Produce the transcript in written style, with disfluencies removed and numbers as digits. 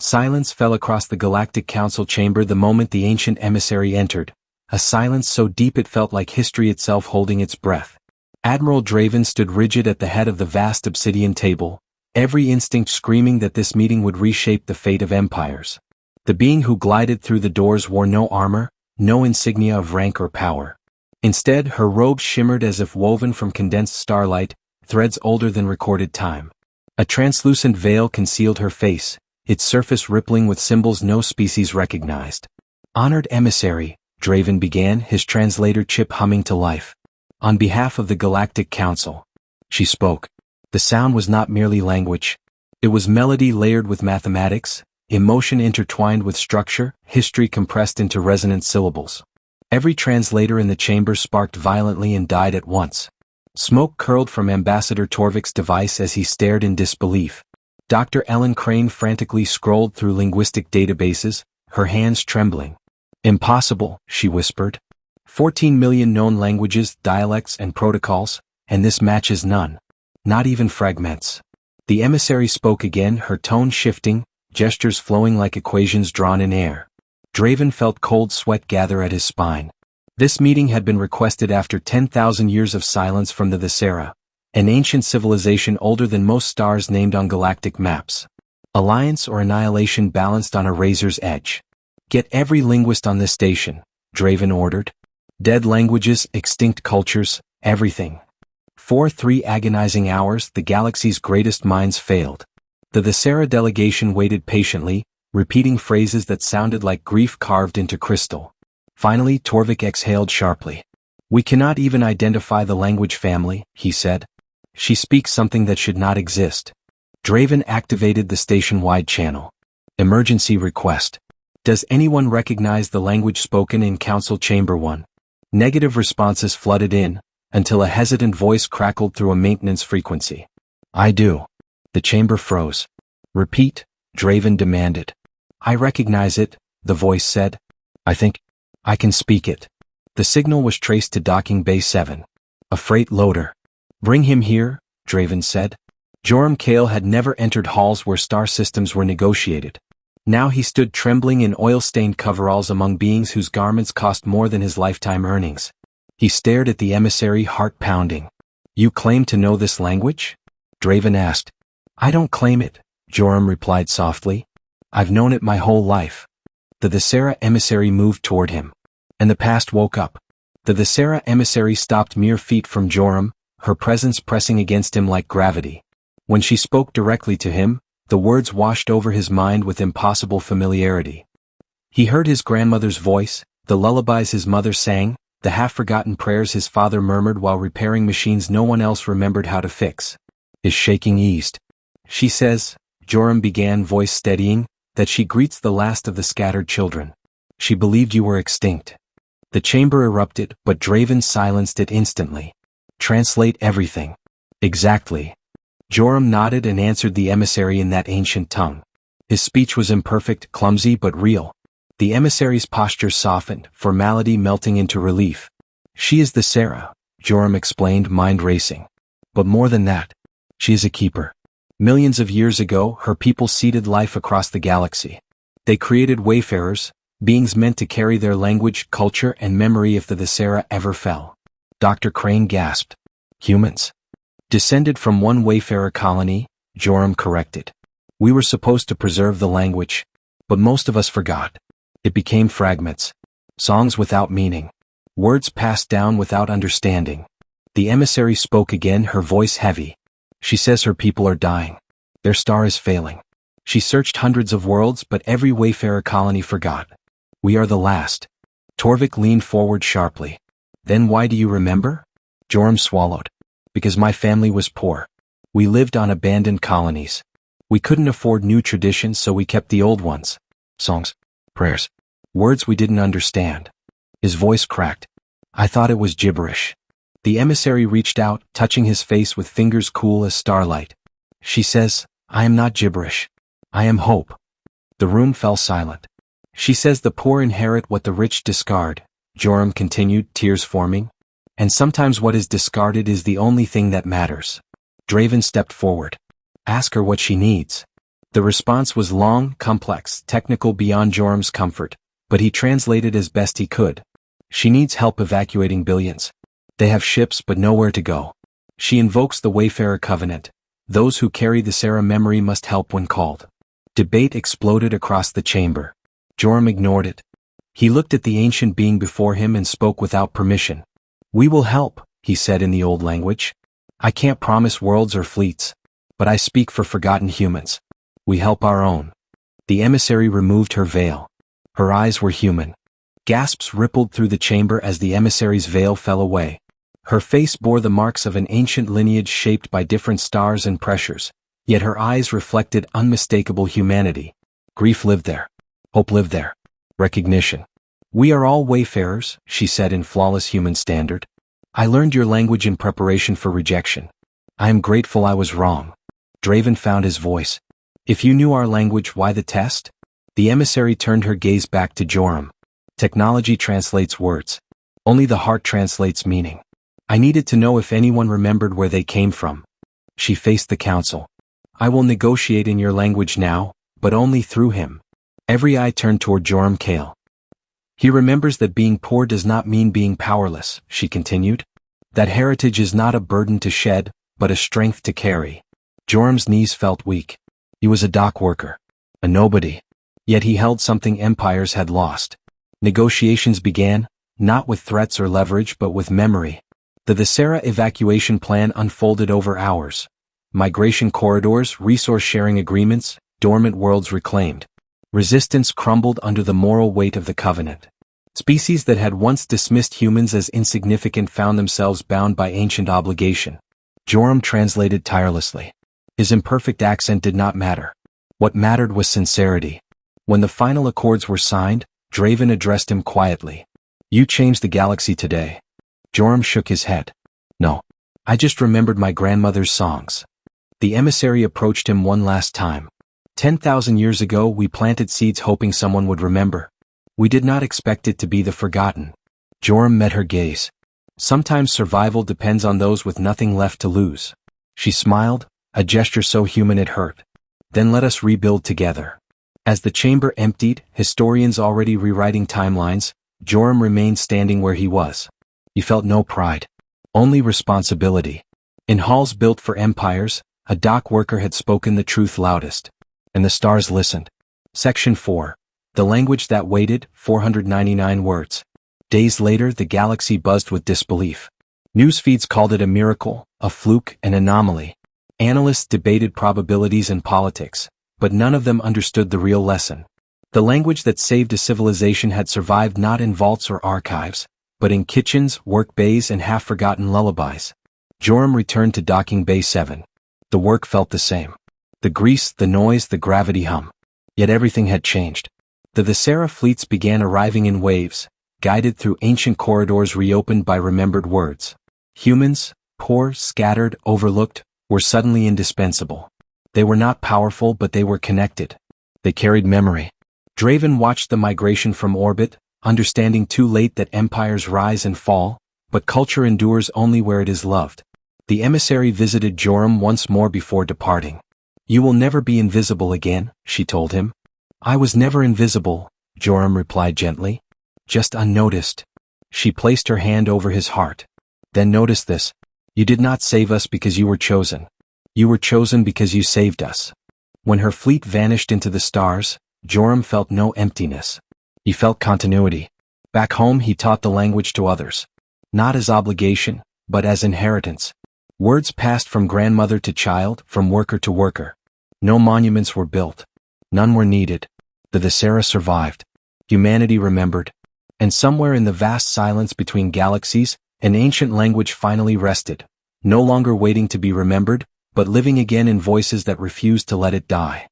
Silence fell across the Galactic Council chamber the moment the ancient emissary entered, a silence so deep it felt like history itself holding its breath. Admiral Draven stood rigid at the head of the vast obsidian table, every instinct screaming that this meeting would reshape the fate of empires. The being who glided through the doors wore no armor, no insignia of rank or power. Instead, her robes shimmered as if woven from condensed starlight, threads older than recorded time. A translucent veil concealed her face, its surface rippling with symbols no species recognized. "Honored emissary," Draven began, his translator chip humming to life. "On behalf of the Galactic Council." She spoke. The sound was not merely language. It was melody layered with mathematics, emotion intertwined with structure, history compressed into resonant syllables. Every translator in the chamber sparked violently and died at once. Smoke curled from Ambassador Torvik's device as he stared in disbelief. Dr. Ellen Crane frantically scrolled through linguistic databases, her hands trembling. "Impossible," she whispered. 14 million known languages, dialects, and protocols, and this matches none. Not even fragments. The emissary spoke again, her tone shifting, gestures flowing like equations drawn in air. Draven felt cold sweat gather at his spine. This meeting had been requested after 10,000 years of silence from the Viscera, an ancient civilization older than most stars named on galactic maps. Alliance or annihilation balanced on a razor's edge. "Get every linguist on this station," Draven ordered. "Dead languages, extinct cultures, everything." For 3 agonizing hours, the galaxy's greatest minds failed. The Viscera delegation waited patiently, repeating phrases that sounded like grief carved into crystal. Finally, Torvik exhaled sharply. "We cannot even identify the language family," he said. "She speaks something that should not exist." Draven activated the station-wide channel. "Emergency request. Does anyone recognize the language spoken in Council Chamber 1? Negative responses flooded in, until a hesitant voice crackled through a maintenance frequency. "I do." The chamber froze. "Repeat," Draven demanded. "I recognize it," the voice said. "I think I can speak it." The signal was traced to Docking Bay 7. "A freight loader." "Bring him here," Draven said. Joram Kael had never entered halls where star systems were negotiated. Now he stood trembling in oil-stained coveralls among beings whose garments cost more than his lifetime earnings. He stared at the emissary, heart pounding. "You claim to know this language?" Draven asked. "I don't claim it," Joram replied softly. "I've known it my whole life." The Viscera emissary moved toward him. And the past woke up. The Viscera emissary stopped mere feet from Joram, her presence pressing against him like gravity. When she spoke directly to him, the words washed over his mind with impossible familiarity. He heard his grandmother's voice, the lullabies his mother sang, the half-forgotten prayers his father murmured while repairing machines no one else remembered how to fix. His shaking eased. "She says," Joram began, voice steadying, "that she greets the last of the scattered children. She believed you were extinct." The chamber erupted, but Draven silenced it instantly. "Translate everything." "Exactly." Joram nodded and answered the emissary in that ancient tongue. His speech was imperfect, clumsy, but real. The emissary's posture softened, formality melting into relief. "She is the Sarah," Joram explained, mind racing. "But more than that, she is a keeper. Millions of years ago, her people seeded life across the galaxy. They created wayfarers, beings meant to carry their language, culture, and memory if the Viscera ever fell." Dr. Crane gasped. "Humans?" "Descended from one wayfarer colony," Joram corrected. "We were supposed to preserve the language, but most of us forgot. It became fragments. Songs without meaning. Words passed down without understanding." The emissary spoke again, her voice heavy. "She says her people are dying. Their star is failing. She searched hundreds of worlds, but every wayfarer colony forgot. We are the last." Torvik leaned forward sharply. "Then why do you remember?" Joram swallowed. "Because my family was poor. We lived on abandoned colonies. We couldn't afford new traditions, so we kept the old ones. Songs, prayers, words we didn't understand." His voice cracked. "I thought it was gibberish." The emissary reached out, touching his face with fingers cool as starlight. "She says, I am not gibberish. I am hope." The room fell silent. "She says the poor inherit what the rich discard," Joram continued, tears forming. "And sometimes what is discarded is the only thing that matters." Draven stepped forward. "Ask her what she needs." The response was long, complex, technical beyond Joram's comfort, but he translated as best he could. She needs help evacuating billions. They have ships but nowhere to go. She invokes the Wayfarer Covenant. Those who carry the Sarah memory must help when called. Debate exploded across the chamber. Joram ignored it. He looked at the ancient being before him and spoke without permission. "We will help," he said in the old language. "I can't promise worlds or fleets, but I speak for forgotten humans. We help our own." The emissary removed her veil. Her eyes were human. Gasps rippled through the chamber as the emissary's veil fell away. Her face bore the marks of an ancient lineage shaped by different stars and pressures, yet her eyes reflected unmistakable humanity. Grief lived there. Hope lived there. Recognition. "We are all wayfarers," she said in flawless human standard. "I learned your language in preparation for rejection. I am grateful I was wrong." Draven found his voice. "If you knew our language, why the test?" The emissary turned her gaze back to Joram. "Technology translates words. Only the heart translates meaning. I needed to know if anyone remembered where they came from." She faced the council. "I will negotiate in your language now, but only through him." Every eye turned toward Joram Kael. "He remembers that being poor does not mean being powerless," she continued. "That heritage is not a burden to shed, but a strength to carry." Joram's knees felt weak. He was a dock worker. A nobody. Yet he held something empires had lost. Negotiations began, not with threats or leverage but with memory. The Visera evacuation plan unfolded over hours. Migration corridors, resource-sharing agreements, dormant worlds reclaimed. Resistance crumbled under the moral weight of the Covenant. Species that had once dismissed humans as insignificant found themselves bound by ancient obligation. Joram translated tirelessly. His imperfect accent did not matter. What mattered was sincerity. When the final accords were signed, Draven addressed him quietly. "You changed the galaxy today." Joram shook his head. "No. I just remembered my grandmother's songs." The emissary approached him one last time. 10,000 years ago we planted seeds hoping someone would remember. We did not expect it to be the forgotten." Joram met her gaze. "Sometimes survival depends on those with nothing left to lose." She smiled, a gesture so human it hurt. "Then let us rebuild together." As the chamber emptied, historians already rewriting timelines, Joram remained standing where he was. He felt no pride. Only responsibility. In halls built for empires, a dock worker had spoken the truth loudest. And the stars listened. Section 4. The language that waited, 499 words. Days later, the galaxy buzzed with disbelief. News feeds called it a miracle, a fluke, an anomaly. Analysts debated probabilities and politics, but none of them understood the real lesson. The language that saved a civilization had survived not in vaults or archives, but in kitchens, work bays, and half-forgotten lullabies. Joram returned to Docking Bay 7. The work felt the same. The grease, the noise, the gravity hum. Yet everything had changed. The Visera fleets began arriving in waves, guided through ancient corridors reopened by remembered words. Humans, poor, scattered, overlooked, were suddenly indispensable. They were not powerful but they were connected. They carried memory. Draven watched the migration from orbit, understanding too late that empires rise and fall, but culture endures only where it is loved. The emissary visited Joram once more before departing. "You will never be invisible again," she told him. "I was never invisible," Joram replied gently. "Just unnoticed." She placed her hand over his heart. "Then notice this. You did not save us because you were chosen. You were chosen because you saved us." When her fleet vanished into the stars, Joram felt no emptiness. He felt continuity. Back home he taught the language to others. Not as obligation, but as inheritance. Words passed from grandmother to child, from worker to worker. No monuments were built. None were needed. The Visera survived. Humanity remembered. And somewhere in the vast silence between galaxies, an ancient language finally rested, no longer waiting to be remembered, but living again in voices that refused to let it die.